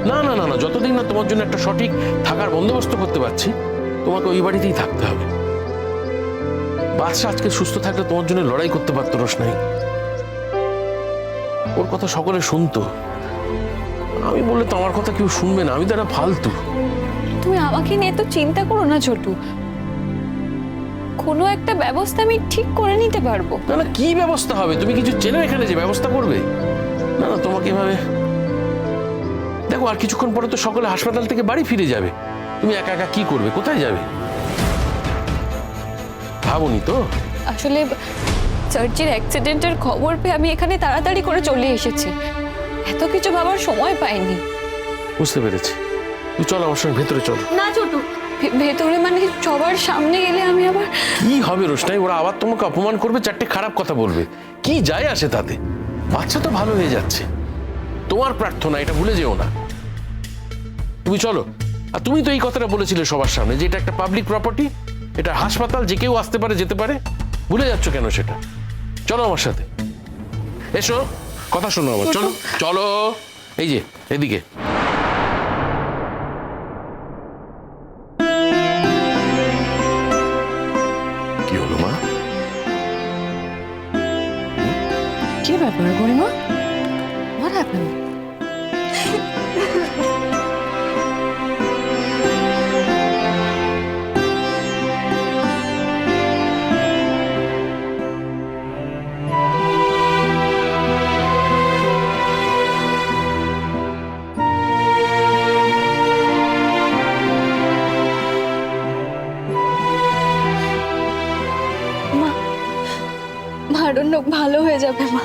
না না না না, যতদিন না তোমার জন্য একটা সঠিক থাকার বন্দোবস্ত করতে পারছি, তোমাকে ওই বাড়িতেই থাকতে হবে। বাদশা আজকে সুস্থ থাকলে তোমার জন্য লড়াই করতে পারতো রোশনাই। ওর কথা সকলে শুনতো, আমি বললে তো আমার কথা কেউ শুনবে না, আমি তো একটা ফালতু। তুমি আমাকে নিয়ে তো চিন্তা করো না ছোটু, কোনো একটা ব্যবস্থা আমি ঠিক করে নিতে পারবো। না না, কি ব্যবস্থা হবে? তুমি কিছু চেনো এখানে যে ব্যবস্থা করবে? না না, তোমাকে এভাবে দেখো, আর কিছুক্ষণ পরে তো সকলে হাসপাতাল থেকে বাড়ি ফিরে যাবে, তুমি একা একা কি করবে, কোথায় যাবে? ভাবনি তো? আসলে সার্জির অ্যাক্সিডেন্টের খবর পেয়ে আমি এখানে তাড়াতাড়ি করে চলে এসেছি, এত কিছু ভাবার সময় পাইনি। বুঝতে পেরেছি, তুই চল আমার সঙ্গে ভেতরে চল। না ছোটু, ভেতরে মানে সবার সামনে গেলে আমি আবার। কি হবে রোশনাই, ওরা আবার তোমাকে অপমান করবে, চারটে খারাপ কথা বলবে, কি যায় আসে তাতে? বাচ্চা তো ভালো হয়ে যাচ্ছে, তোমার প্রার্থনা, এটা ভুলে যেও না। তুমি চলো। আর তুমি তো এই কথাটা বলেছিলে সবার সামনে যে এটা একটা পাবলিক প্রপার্টি, এটা হাসপাতাল, যে কেউ আসতে পারে যেতে পারে, ভুলে যাচ্ছ কেন সেটা? চলো আমার সাথে, এসো, কথা শোনো আমার, চলো চলো। এই যে এদিকে। কি হলো মা? কি ব্যাপার গরিমা? What happened? মারণ্যক ভালো হয়ে যাবে মা,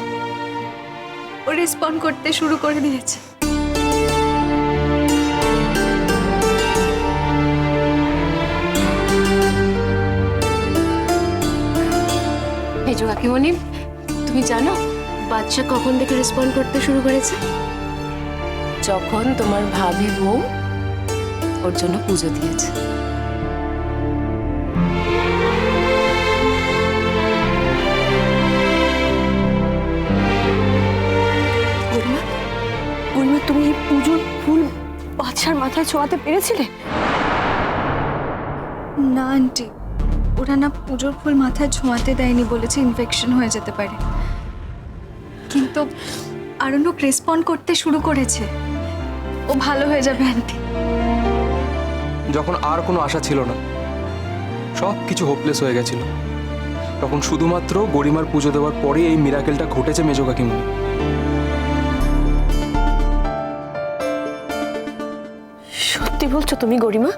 ও রেসপন্ড করতে শুরু করে দিয়েছে। মেজো কাকিমণি, তুমি জানো বাচ্চা কখন থেকে রেসপন্ড করতে শুরু করেছে? যখন তোমার ভাবি বউ ওর জন্য পুজো দিয়েছে। গরিমা, তুমি এই পুজোর ফুল বাচ্চার মাথায় ছোঁয়াতে পেরেছিলে? না আন্টি, ওরা না পুজোর ফুল মাথায় ছোঁয়াতে দেয়নি, বলেছে ইনফেকশন হয়ে যেতে পারে। কিন্তু আরণ্যক রেসপন্ড করতে শুরু করেছে, ও ভালো হয়ে যাবে আন্টি। যখন আর কোনো আশা ছিল না, সব কিছু হোপলেস হয়ে গেছিল, তখন শুধুমাত্র গরিমার পুজো দেওয়ার পরে এই মিরাকেলটা ঘটেছে মেজো কাকিমণি। সত্যি বলছো তুমি গরিমা?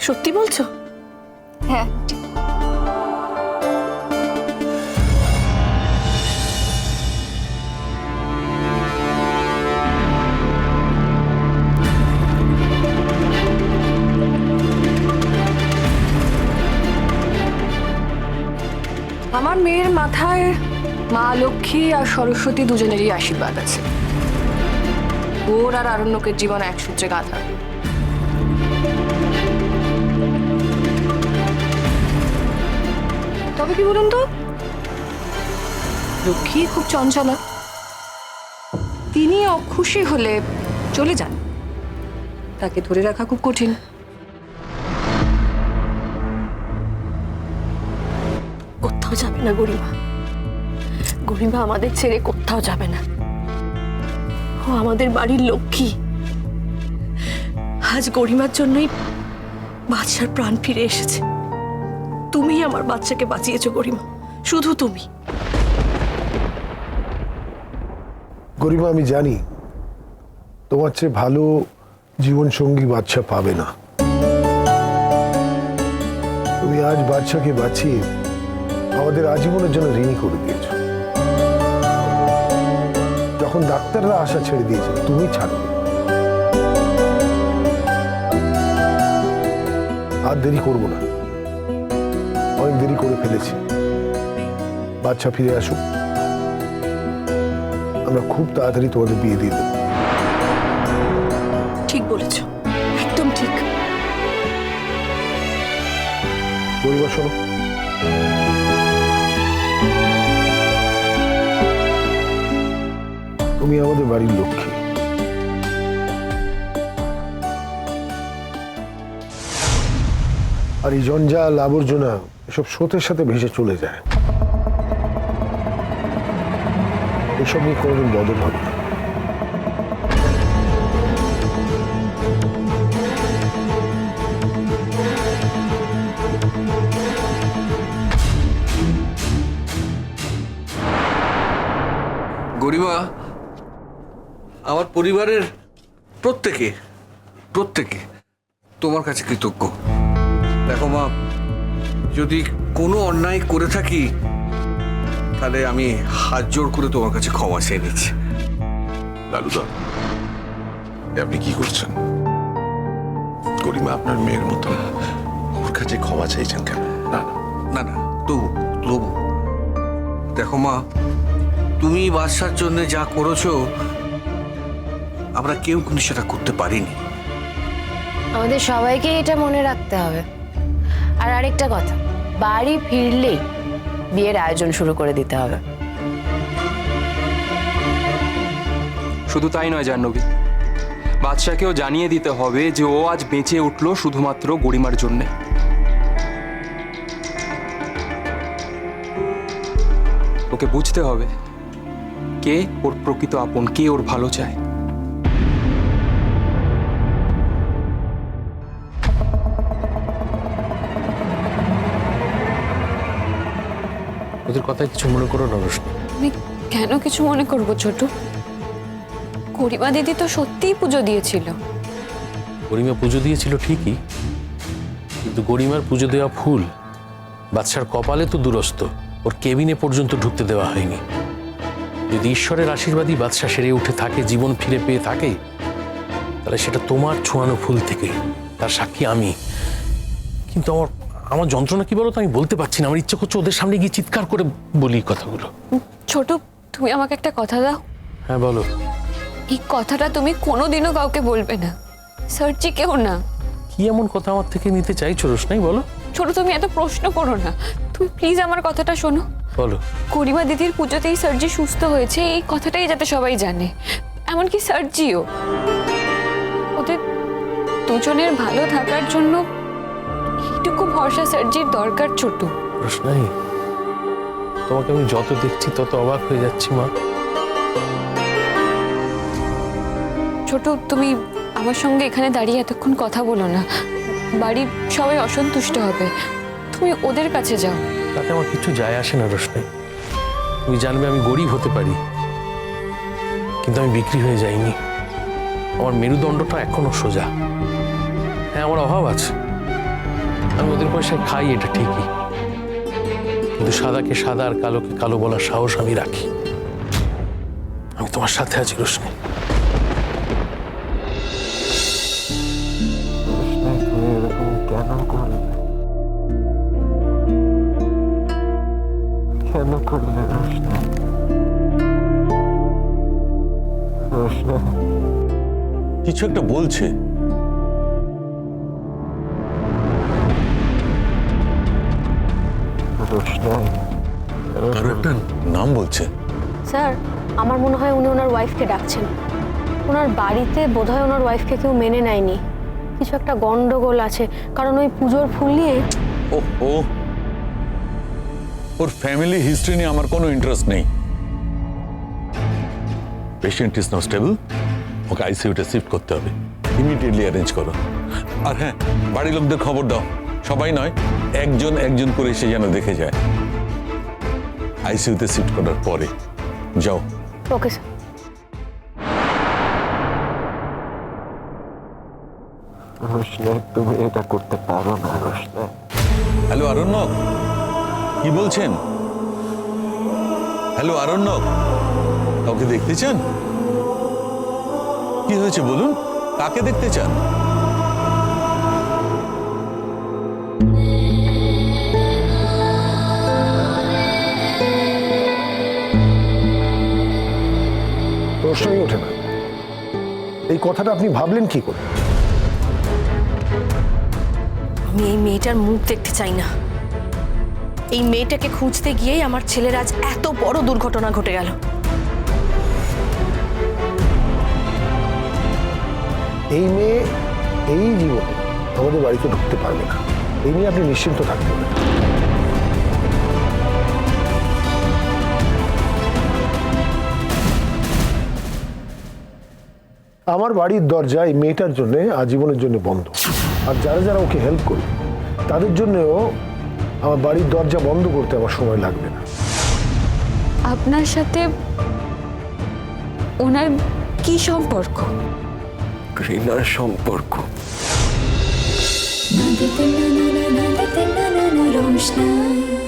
সত্যি বলছো? হ্যাঁ আন্টি। আমার মেয়ের মাথায় মা লক্ষ্মী আর সরস্বতী দুজনেরই আশীর্বাদ আছে। ওর আর আরণ্যকের জীবন এক সূত্রে গাঁথা। তবে কি বলুন তো, লক্ষ্মী খুব চঞ্চলা, তিনি অখুশি হলে চলে যান, তাকে ধরে রাখা খুব কঠিন। কোথাও যাবে না গরিমা, গরিমা আমাদের ছেড়ে কোথাও যাবে না, ও আমাদের বাড়ির লক্ষ্মী। আজ গরিমার জন্যই বাচ্চার প্রাণ ফিরে এসেছে। তুমি আমার বাচ্চাকে বাঁচিয়েছো গরিমা, শুধু তুমি। গরিমা, আমি জানি তোমার চেয়ে ভালো জীবন সঙ্গী বাচ্চা পাবে না। তুমি আজ বাচ্চাকে বাঁচিয়ে আমাদের আজীবনের জন্য ঋণী করে দিয়েছো। যখন ডাক্তাররা আশা ছেড়ে দিয়েছে, তুমি ছাড়বে। আর দেরি করবো না, অনেক দেরি করে ফেলেছি। বাচ্চা ফিরে আসুক, আমরা খুব তাড়াতাড়ি তোমাদের বিয়ে দিয়ে দেবো। ঠিক বলেছ, একদম ঠিক। গরিমা শোনো, তুমি আমাদের বাড়ির লক্ষ্মী, আর এই জঞ্জাল আবর্জনা এসব স্রোতের সাথে ভেসে চলে যায়। এসব নিয়ে কোনোদিন বদল হবে না। গরিমা, আমার পরিবারের প্রত্যেকে তোমার কাছে কৃতজ্ঞ। দেখো মা, যদি কোনো অন্যায় করে থাকি তাহলে আমি হাত জোড় করে তোমার কাছে ক্ষমা চেয়ে নিচ্ছি। লালুদা, আপনি কি করছেন? গরিমা আপনার মেয়ের মতো, ওর কাছে ক্ষমা চাইছেন কেন? না না, না তবু দেখো মা, তুমি বাদশার জন্য যা করেছো আমরা কেউ কিন্তু সেটা করতে পারিনি। আমাদের সবাইকে এটা মনে রাখতে হবে। আর আরেকটা কথা, বাড়ি ফিরলেই বিয়ের আয়োজন শুরু করে দিতে হবে। শুধু তাই নয় জাহ্নবী, বাদশাকেও জানিয়ে দিতে হবে যে ও আজ বেঁচে উঠলো শুধুমাত্র গরিমার জন্যে। ওকে বুঝতে হবে কে ওর প্রকৃত আপন, কে ওর ভালো চায়। ওদের কথায় কিছু মনে করো না রোশনি। আমি কেন কিছু মনে করব ছোট? গরিমা দিদি তো সত্যিই পুজো দিয়েছিল। গরিমা পুজো দিয়েছিল ঠিকই, কিন্তু গরিমার পুজো দেওয়া ফুল বাদশার কপালে তো দুরস্ত, ওর কেবিনে পর্যন্ত ঢুকতে দেওয়া হয়নি। যদি ঈশ্বরের আশীর্বাদই বাদশা সেরে উঠে থাকে, জীবন ফিরে পেয়ে থাকে, তাহলে সেটা তোমার ছোঁয়ানো ফুল থেকে, তার সাক্ষী আমি। কিন্তু আমার যন্ত্রণা কি বলো তো, আমি বলতে পারছি না। আমার ইচ্ছে করছে ওদের সামনে গিয়ে চিৎকার করে বলি কথাগুলো। ছোট, তুমি আমাকে একটা কথা দাও। হ্যাঁ বলো। এই কথাটা তুমি কোনোদিনও কাউকে বলবে না, সার্জি কেউ না। কি এমন কথা আমার থেকে নিতে চাইছো রোশনাই, বলো। ছোট, তুমি এত প্রশ্ন করো না, তুমি প্লিজ আমার কথাটা শোনো। বলো। গরিমা দিদির পুজোতেই সার্জি সুস্থ হয়েছে, এই কথাটাই যাতে সবাই জানে, এমনকি সার্জিও। ওদের দুজনের ভালো থাকার জন্য এইটুকু ভরসা সার্জির দরকার ছোট। রোশনাই, তোমাকে আমি যত দেখছি তত অবাক হয়ে যাচ্ছি মা। ছোট, তুমি আমার সঙ্গে এখানে দাঁড়িয়ে এতক্ষণ কথা বলো না, বাড়ির সবাই অসন্তুষ্ট হবে। তুমি ওদের কাছে যাও। তাতে আমার কিছু যায় আসে না রোশনাই। তুমি জানবে আমি গরিব হতে পারি, কিন্তু আমি বিক্রি হয়ে যাইনি। আমার মেরুদণ্ডটা এখনো সোজা। হ্যাঁ, আমার অভাব আছে, আমি ওদের পয়সায় খাই, এটা ঠিকই, কিন্তু সাদাকে সাদা আর কালোকে কালো বলার সাহস আমি রাখি। আমি তোমার সাথে আছি রোশনি। কেন করলে রোশনা? কিছু একটা বলছে। কারো একটা নাম বলছে। স্যার, আমার মনে হয় উনি ওনার ওয়াইফকে ডাকছেন। ওনার বাড়িতে বোধহয় ওনার ওয়াইফকে কেউ মেনে নেয়নি, কিছু একটা গন্ডগোল আছে, কারণ ওই পুজোর ফুল নিয়ে। ও ওর ফ্যামিলি হিস্ট্রি নিয়ে আমার কোনো ইন্টারেস্ট নেই। Patient is not stable, okay আইসিইউতে শিফট করতে হবে, ইমিডিয়েটলি অ্যারেঞ্জ করো। আর হ্যাঁ, বাড়ির লোকদের খবর দাও, সবাই নয়, একজন একজন করে এসে যেন দেখে যায়। আইসিইউতে শিফট করার পরে যাও। Okay sir. রোশনা, তুমি এটা করতে পারো না রোশনা। হ্যালো আরণ্যক, কি বলছেন? হ্যালো আরণ্যক, কাউকে দেখতে চান? কি হয়েছে বলুন, কাকে দেখতে চান? প্রশ্নই ওঠে না। এই কথাটা আপনি ভাবলেন কি করে? আমি এই মেয়েটার মুখ দেখতে চাই না। এই মেয়েটাকে খুঁজতে গিয়েই আমার ছেলের আজ এত বড় দুর্ঘটনা ঘটে গেল। এই মেয়ে এই জীবনে আমাদের বাড়িতে ঢুকতে পারবে না। এই নিয়ে আপনি নিশ্চিন্ত থাকতে পারেন। আমার বাড়ির দরজা এই মেয়েটার জন্য আজীবনের জন্য বন্ধ, আর যারা যারা ওকে হেল্প করবে তাদের জন্যও আমার বাড়ির দরজা বন্ধ করতে আমার সময় লাগবে না। আপনার সাথে ওনার কি সম্পর্ক? ঘৃণার সম্পর্ক। रोशनाई